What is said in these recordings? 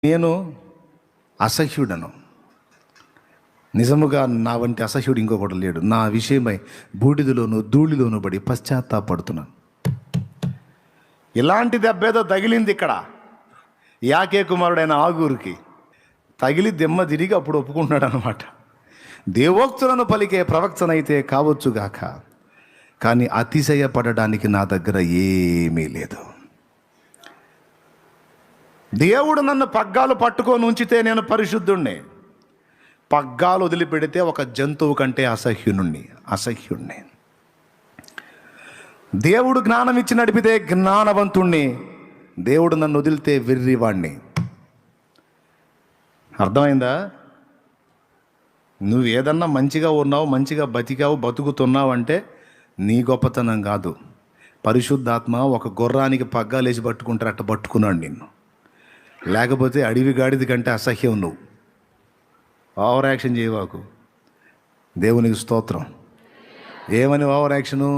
నేను అసహ్యుడను, నిజముగా నా వంటి అసహ్యుడు ఇంకొకటి లేడు. నా విషయమై బూడిదలోను ధూళిలోను పడి పశ్చాత్తాపడుతున్నాను. ఇలాంటి దెబ్బేదో తగిలింది ఇక్కడ యాకే కుమారుడైన ఆగూరుకి. తగిలి దెమ్మ తిరిగి అప్పుడు ఒప్పుకుంటున్నాడు అనమాట. దేవోక్తులను పలికే ప్రవక్తనైతే కావచ్చుగాక, కానీ అతిశయపడడానికి నా దగ్గర ఏమీ లేదు. దేవుడు నన్ను పగ్గాలు పట్టుకొని ఉంచితే నేను పరిశుద్ధుణ్ణి, పగ్గాలు వదిలిపెడితే ఒక జంతువు కంటే అసహ్యుణ్ణి. దేవుడు జ్ఞానం ఇచ్చి నడిపితే జ్ఞానవంతుణ్ణి, దేవుడు నన్ను వదిలితే వెర్రివాణ్ణి. అర్థమైందా? నువ్వు ఏదన్నా మంచిగా ఉన్నావు, మంచిగా బతుకుతున్నావు అంటే నీ గొప్పతనం కాదు. పరిశుద్ధాత్మ ఒక గుర్రానికి పగ్గాలేసి పట్టుకుంటారు, అట్ట పట్టుకున్నాడు నిన్ను. లేకపోతే అడవి గాడిది కంటే అసహ్యం నువ్వు. ఓవర్ యాక్షన్ చేయవాకు. దేవునికి స్తోత్రం. ఏమని ఓవర్ యాక్షను?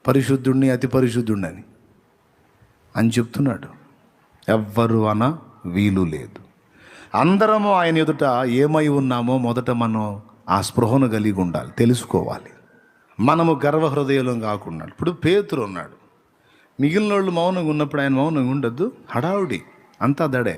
పరిశుద్ధుణ్ణి, అతి పరిశుద్ధుణ్ణి అని చెప్తున్నాడు. ఎవ్వరు అన వీలు లేదు. అందరము ఆయన ఎదుట ఏమై ఉన్నామో మొదట మనం ఆ స్పృహను కలిగి ఉండాలి, తెలుసుకోవాలి. మనము గర్వహృదయం కాకుండా. ఇప్పుడు పేతురు ఉన్నాడు, మిగిలిన వాళ్ళు మౌనంగా ఉన్నప్పుడు ఆయన మౌనంగా ఉండద్దు. హడావుడి అంతా దడే.